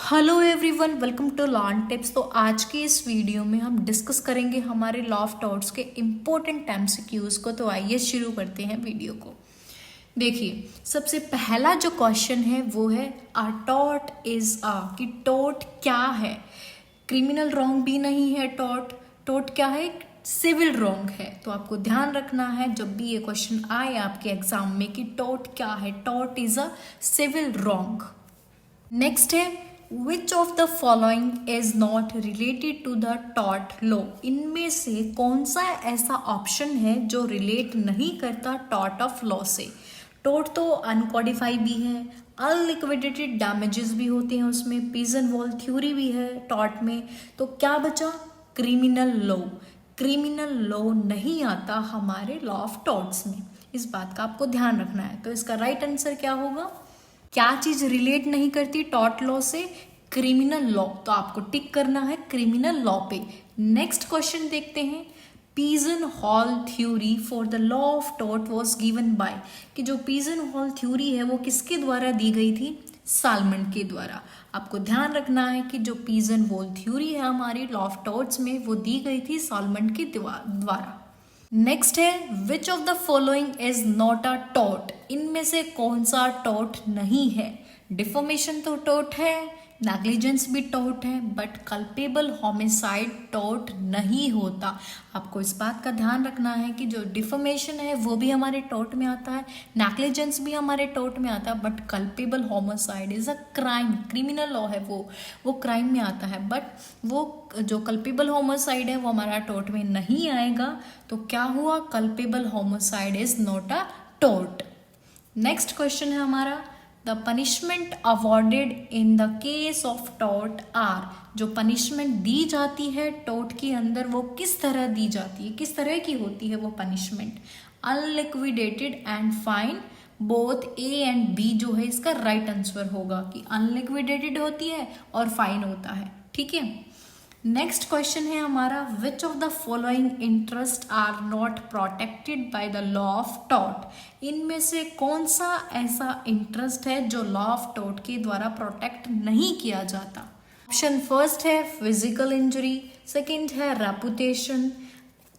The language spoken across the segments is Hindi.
Hello everyone, welcome to learn tips. तो आज की इस वीडियो में हम डिस्कस करेंगे हमारे लॉ ऑफ टॉर्ट्स के इम्पोर्टेंट एमसीक्यूज को। तो आइए शुरू करते हैं वीडियो को। देखिए, सबसे पहला जो क्वेश्चन है वो है अ टॉर्ट इज अ, कि टॉर्ट क्या है। क्रिमिनल रॉन्ग भी नहीं है टॉर्ट। टॉर्ट क्या है? सिविल रॉन्ग है। तो आपको ध्यान रखना है जब भी ये क्वेश्चन आए आपके एग्जाम में कि टॉर्ट क्या है। Tort is a civil wrong. Next है which of the following is not related to the tort law. इनमें से कौन सा ऐसा ऑप्शन है जो रिलेट नहीं करता टॉर्ट ऑफ लॉ से। टॉर्ट तो अनकोडिफाई भी है, अनलिक्विडेटेड डैमेजेस भी होते हैं उसमें, पिजन वॉल थ्योरी भी है टॉर्ट में। तो क्या बचा? Criminal law. क्रिमिनल लॉ नहीं आता हमारे लॉ ऑफ टॉर्ट्स में। इस बात का आपको ध्यान रखना है। तो इसका राइट आंसर क्या होगा? क्या चीज रिलेट नहीं करती टॉर्ट लॉ से? Criminal law. तो आपको टिक करना है क्रिमिनल लॉ पे। नेक्स्ट क्वेश्चन देखते हैं। Pigeon hall theory for the law of tort was given by, कि जो पिजन हॉल थ्योरी है वो किसके द्वारा दी गई थी? साल्मन के द्वारा। आपको ध्यान रखना है कि जो पिजन हॉल थ्योरी है हमारी लॉ ऑफ टॉर्ट्स में वो दी गई थी साल्मन के द्वारा। नेक्स्ट है which of the following is not a tort. इनमें से कौन सा टॉर्ट नहीं है? डिफॉर्मेशन तो टॉर्ट है, नेग्लिजेंस भी टॉर्ट है, बट कल्पेबल होमिसाइड टॉर्ट नहीं होता। आपको इस बात का ध्यान रखना है कि जो डिफॉर्मेशन है वो भी हमारे टॉर्ट में आता है, नेग्लिजेंस भी हमारे टॉर्ट में आता है, but culpable homicide is a crime, criminal law है वो क्राइम में आता है। बट वो जो कल्पेबल होमिसाइड है वो हमारा टॉर्ट में नहीं आएगा। तो क्या हुआ? Culpable homicide is not a tort. Next question है हमारा the punishment awarded in the case of tort are. जो पनिशमेंट दी जाती है टॉर्ट के अंदर वो किस तरह दी जाती है, किस तरह की होती है वो punishment? Unliquidated and fine, both A and B जो है इसका राइट आंसर होगा कि अनलिक्विडेटेड होती है और फाइन होता है। ठीक है। नेक्स्ट क्वेश्चन है हमारा which of the following interest are not protected by the law of tort. इनमें से कौन सा ऐसा इंटरेस्ट है जो लॉ ऑफ टॉर्ट के द्वारा प्रोटेक्ट नहीं किया जाता? ऑप्शन फर्स्ट है फिजिकल इंजरी, सेकंड है रेपुटेशन।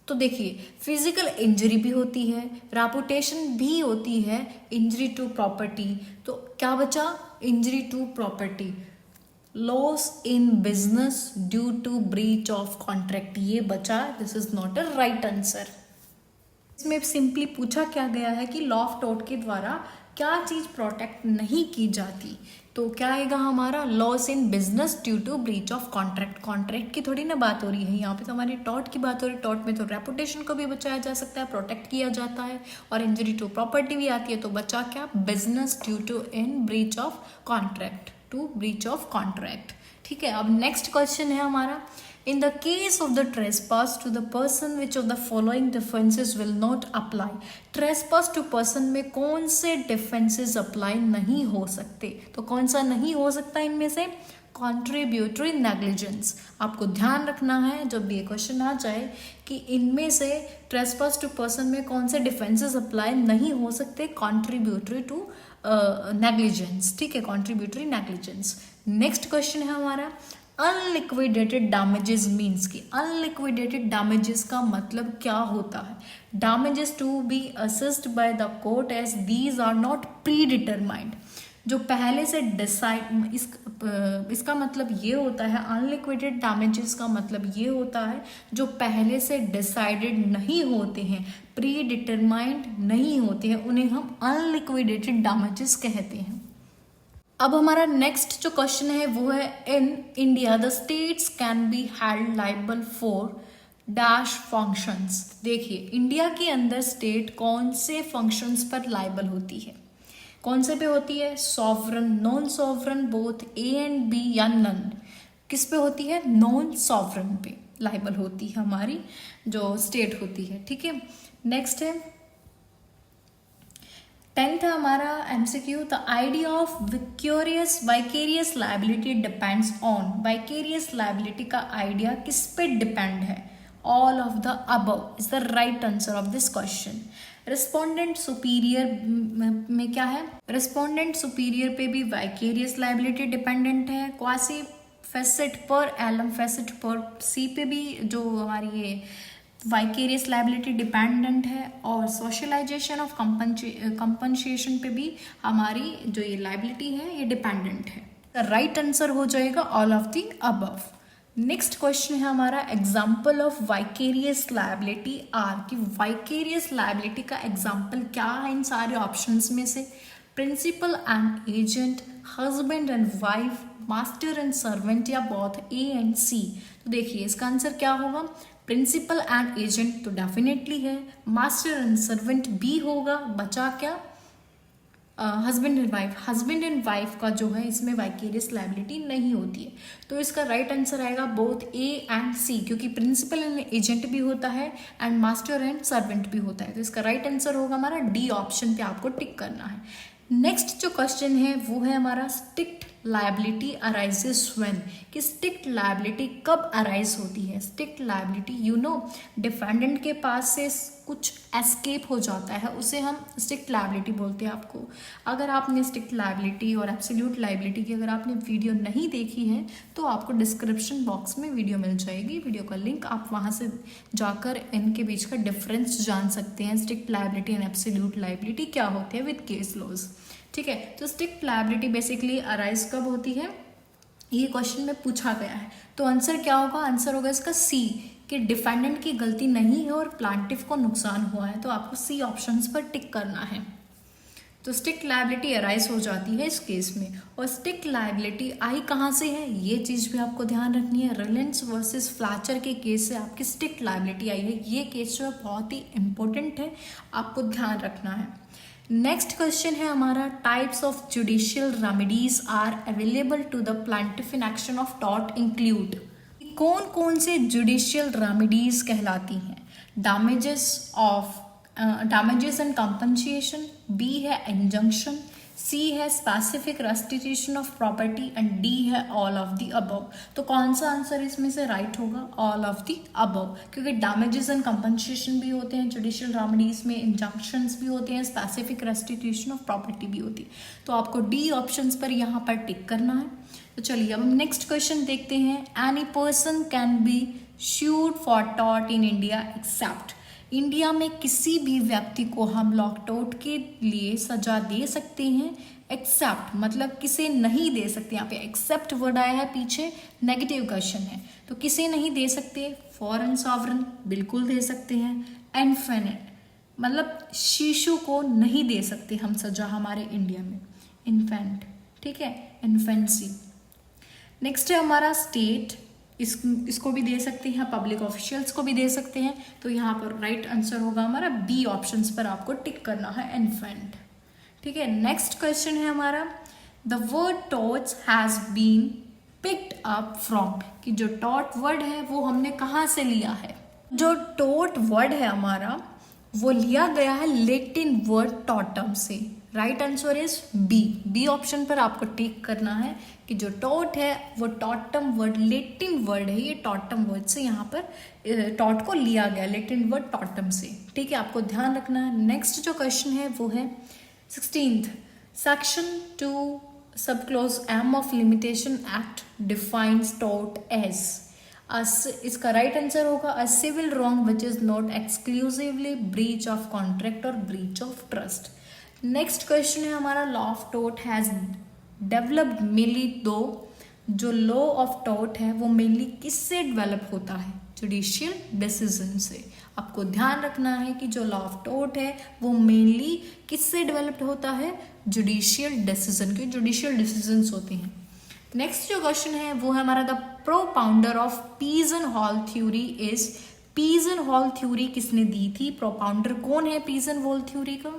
तो देखिए, फिजिकल इंजरी भी होती है, रेपुटेशन भी होती है, इंजरी टू प्रॉपर्टी। तो क्या बचा? Injury to property. Loss in business due to breach of contract, ये बचा। This is not a right answer. इसमें सिंपली पूछा क्या गया है कि लॉ ऑफ टॉर्ट के द्वारा क्या चीज प्रोटेक्ट नहीं की जाती। तो क्या आएगा हमारा? Loss in business due to breach of contract. Contract की थोड़ी ना बात हो रही है यहाँ पे, तो हमारी टॉर्ट की बात हो रही है। टॉर्ट में तो रेपुटेशन को भी बचाया जा सकता है, प्रोटेक्ट किया जाता है, और इंजरी टू प्रॉपर्टी भी आती है। तो बचा क्या? Business due to in breach of contract, to breach of contract. ठीक है। अब नेक्स्ट क्वेश्चन है हमारा in the case of the trespass to the person which of the following defences will not apply. Trespass to person में कौन से डिफेंसेस अप्लाई नहीं हो सकते? तो कौन सा नहीं हो सकता इनमें से? Contributory negligence. आपको ध्यान रखना है जब भी ये क्वेश्चन आ जाए कि इनमें से ट्रेसपास टू पर्सन में कौन से डिफेंसेस अप्लाई नहीं हो सकते? Contributory to negligence. ठीक है, कॉन्ट्रीब्यूटरी नेग्लिजेंस। नेक्स्ट क्वेश्चन है हमारा अनलिक्विडेटेड डैमेजेस मीन्स, कि अनलिक्विडेटेड डैमेजेस का मतलब क्या होता है? Damages to be assessed by the court as these are not predetermined. जो पहले से डिसाइड, इसका मतलब ये होता है, अनलिक्विडेटेड डैमेजेस का मतलब ये होता है जो पहले से डिसाइडेड नहीं होते हैं, प्री डिटरमाइंड नहीं होते हैं, उन्हें हम अनलिक्विडेटेड डैमेजेस कहते हैं। अब हमारा नेक्स्ट जो क्वेश्चन है वो है in India the states can be held liable for dash functions. देखिए, इंडिया के अंदर स्टेट कौन से फंक्शंस पर लाइबल होती है? कौन से पे होती है? Sovereign, non sovereign, both A and B या नन। किस पे होती है? नॉन सॉवरन पे लाइबल होती है हमारी जो स्टेट होती है। ठीक है। नेक्स्ट है 10th है हमारा MCQ the idea of vicarious liability depends on. Vicarious liability का आइडिया किस पे डिपेंड है? All of the above is the right answer of this question. Respondent superior में क्या है, रिस्पोंडेंट सुपीरियर पे भी वाइकेरियस लायबिलिटी डिपेंडेंट है, क्वासी फेसेट पर एलम फेसेट पर सी पे भी जो हमारी ये वाइकेरियस लायबिलिटी डिपेंडेंट है, और सोशलाइजेशन ऑफ कंपनसेशन पे भी हमारी जो ये लायबिलिटी है ये डिपेंडेंट है। राइट आंसर हो जाएगा all of the above. Next question है हमारा example of vicarious liability are, कि वाइकेरियस लायबिलिटी का एग्जाम्पल क्या है इन सारे ऑप्शंस में से। Principal and agent, husband and wife, master and servant, या बोथ ए एंड सी। तो देखिए इसका आंसर क्या होगा, प्रिंसिपल एंड एजेंट तो डेफिनेटली है, मास्टर एंड सर्वेंट भी होगा, बचा क्या husband and wife. Husband and wife का जो है इसमें वाइकेरियस लायबिलिटी नहीं होती है, तो इसका राइट आंसर आएगा बोथ ए एंड सी, क्योंकि प्रिंसिपल एंड एजेंट भी होता है एंड मास्टर एंड सर्वेंट भी होता है। तो इसका राइट आंसर होगा हमारा डी ऑप्शन पे आपको टिक करना है। नेक्स्ट जो क्वेश्चन है वो है हमारा स्ट्रिक्ट लायबिलिटी अराइजेस व्हेन, कि स्ट्रिक्ट लायबिलिटी कब अराइज होती है। Strict liability you know defendant के पास से कुछ एस्केप हो जाता है, उसे हम स्ट्रिक्ट लायबिलिटी बोलते हैं। आपको अगर आपने स्ट्रिक्ट लायबिलिटी और एब्सोल्यूट लायबिलिटी की अगर आपने वीडियो नहीं देखी है तो आपको डिस्क्रिप्शन बॉक्स में वीडियो मिल जाएगी, वीडियो का लिंक, आप वहाँ से जाकर इनके बीच का डिफरेंस जान सकते हैं। Strict liability and absolute liability क्या होते हैं विद केस लॉज, ठीक है। तो स्ट्रिक्ट लायबिलिटी बेसिकली अराइज कब होती है, ये क्वेश्चन में पूछा गया है। तो आंसर क्या होगा, आंसर होगा इसका सी, कि डिफेंडेंट की गलती नहीं है और प्लांटिफ को नुकसान हुआ है, तो आपको सी ऑप्शंस पर टिक करना है। तो स्ट्रिक्ट लायबिलिटी अराइज हो जाती है इस केस में। और स्ट्रिक्ट लायबिलिटी आई कहाँ से है, ये चीज़ भी आपको ध्यान रखनी है। रिलायंस वर्सेस फ्लैचर के केस से आपकी स्ट्रिक्ट लायबिलिटी आई है, ये केस जो है बहुत ही इंपॉर्टेंट है, आपको ध्यान रखना है। नेक्स्ट क्वेश्चन है हमारा types of judicial remedies are available to the plaintiff in action of tort include, कौन कौन से जुडिशियल रेमेडीज कहलाती हैं। डैमेजेस एंड कंपनसेशन, बी है इंजंक्शन, सी है specific restitution of property and D है ऑल ऑफ द अबव। तो कौन सा आंसर इसमें से राइट होगा, ऑल ऑफ द अबव, क्योंकि डैमेजेस एंड कंपनसेशन भी होते हैं जुडिशियल रेमेडीज में, इंजंक्शंस भी होते हैं, स्पेसिफिक रेस्टिट्यूशन ऑफ प्रॉपर्टी भी होती है। तो आपको डी ऑप्शंस पर यहाँ पर टिक करना है। तो चलिए अब हम नेक्स्ट क्वेश्चन देखते हैं। Any person can be sued for tort in India accept, India में किसी भी व्यक्ति को हम लॉकआउट के लिए सजा दे सकते हैं, एक्सेप्ट मतलब किसे नहीं दे सकते। यहाँ पे एक्सेप्ट वर्ड आया है पीछे, नेगेटिव क्वेश्चन है, तो किसे नहीं दे सकते, फॉरेन सॉवरन बिल्कुल दे सकते हैं, इन्फेंट मतलब शिशु को नहीं दे सकते हम सजा हमारे इंडिया में, इन्फेंट, ठीक है, इन्फेंसी। नेक्स्ट है हमारा स्टेट, इसको भी दे सकते हैं, पब्लिक ऑफिशियल्स को भी दे सकते हैं, तो यहाँ पर राइट आंसर होगा हमारा बी ऑप्शंस पर आपको टिक करना है, इन्फेंट, ठीक है। नेक्स्ट क्वेश्चन है हमारा the word tort has been picked up from, कि जो टॉट वर्ड है वो हमने कहाँ से लिया है। जो टॉट वर्ड है हमारा वो लिया गया है लेटिन वर्ड टॉटम से, right answer is B, B option पर आपको टिक करना है कि जो टॉट है वो टॉटम वर्ड, लेटिन वर्ड है, ये टॉटम वर्ड से यहाँ पर टॉट को लिया गया, लेटिन वर्ड टॉटम से, ठीक है, आपको ध्यान रखना है। नेक्स्ट जो क्वेश्चन है वो है 16th, section 2 sub clause M of limitation act defines टॉट एज, इसका राइट आंसर होगा a civil wrong which is not exclusively breach of contract और breach of trust. Next question है हमारा law of tort has developed mainly, दो जो लॉ ऑफ टॉर्ट है वो मेनली किससे डेवलप होता है, जुडिशियल डिसीजन से। आपको ध्यान रखना है कि जो लॉ ऑफ टॉर्ट है वो मेनली किससे डेवलप्ड होता है, जुडिशियल डिसीजन के, जुडिशियल डिसीजंस होते हैं। नेक्स्ट जो क्वेश्चन है वो है हमारा the propounder of pigeon hole theory is, pigeon hole theory किसने दी थी, प्रोपाउंडर कौन है पीजन हॉल थ्योरी का,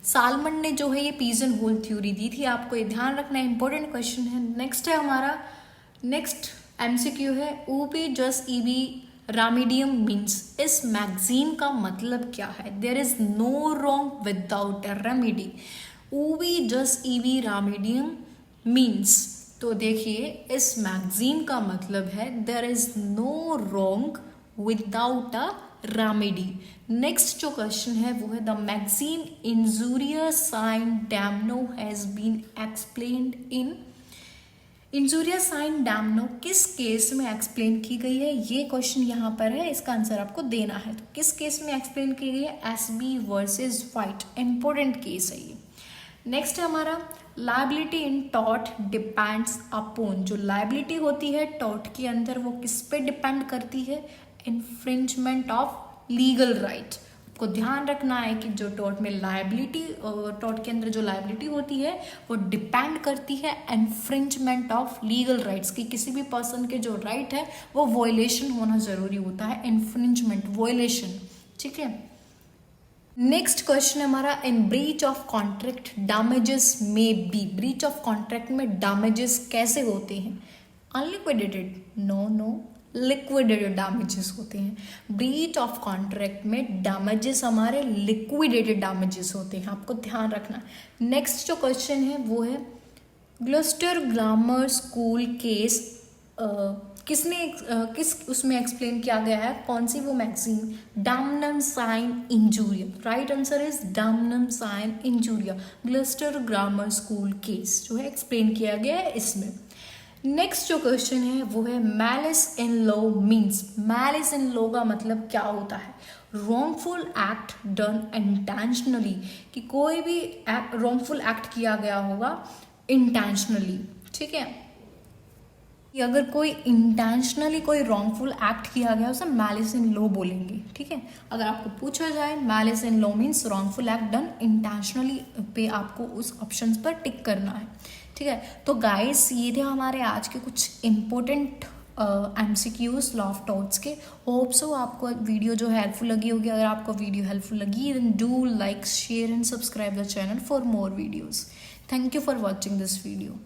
सालमंड ने जो है ये पीजन होल थ्योरी दी थी, आपको ये ध्यान रखना है, इंपॉर्टेंट क्वेश्चन है। नेक्स्ट है हमारा, नेक्स्ट एमसीक्यू है ubi jus ibi remedium means, इस मैगजीन का मतलब क्या है, there is no wrong without a remedy, ubi jus ibi remedium means, तो देखिए इस मैगजीन का मतलब है there is no wrong without a remedy. Next जो क्वेश्चन है वो है the maxim injurious sine damno has been explained in. Injurious sine damno किस केस में एक्सप्लेन की गई है, ये क्वेश्चन यहाँ पर है, इसका आंसर आपको देना है। तो किस केस में एक्सप्लेन की गई है, SB versus white, important case है ये। नेक्स्ट है हमारा लायबिलिटी इन टॉर्ट डिपेंड्स अपॉन। जो लायबिलिटी होती है टॉर्ट के अंदर वो किस पे डिपेंड करती है, इन्फ्रिंजमेंट ऑफ लीगल राइट। आपको ध्यान रखना है कि जो टॉर्ट में लायबिलिटी, टॉर्ट के अंदर जो लायबिलिटी होती है वो डिपेंड करती है इन्फ्रिंजमेंट ऑफ लीगल राइट्स की। किसी भी पर्सन के जो राइट है वो वॉयलेशन होना जरूरी होता है, इन्फ्रिंजमेंट, वॉयलेशन, ठीक है। नेक्स्ट क्वेश्चन हमारा इन ब्रीच ऑफ कॉन्ट्रैक्ट डैमेजेस में बी। ब्रीच ऑफ कॉन्ट्रैक्ट में डैमेजेस कैसे होते हैं, अनलिक्विडेटेड, नो लिक्विडेटेड डैमेजेस होते हैं। ब्रीच ऑफ कॉन्ट्रैक्ट में डैमेजेस हमारे लिक्विडेटेड डैमेजेस होते हैं, आपको ध्यान रखना। नेक्स्ट जो क्वेश्चन है वो है ग्लस्टर ग्रामर स्कूल केस किस उसमें एक्सप्लेन किया गया है, कौन सी वो maxim, damnum sine injuria. Right answer is damnum sine injuria. Gloucester grammar school case जो है एक्सप्लेन किया गया है इसमें। नेक्स्ट जो क्वेश्चन है वो है malice in law means. Malice in law का मतलब क्या होता है, रॉन्गफुल एक्ट डन इंटेंशनली, कि कोई भी रॉन्गफुल एक्ट किया गया होगा इंटेंशनली, ठीक है। कि अगर कोई इंटेंशनली कोई रॉन्गफुल एक्ट किया गया उसे मैलिस इन लॉ बोलेंगे, ठीक है। अगर आपको पूछा जाए malice in law means wrongful act done intentionally पे आपको उस ऑप्शन पर टिक करना है, ठीक है। तो गाइस ये थे हमारे आज के कुछ important MCQs law of torts के। होप सो आपको वीडियो जो हेल्पफुल लगी होगी। अगर आपको वीडियो हेल्पफुल लगी then do like, share and subscribe the channel for more videos. Thank you for watching this video.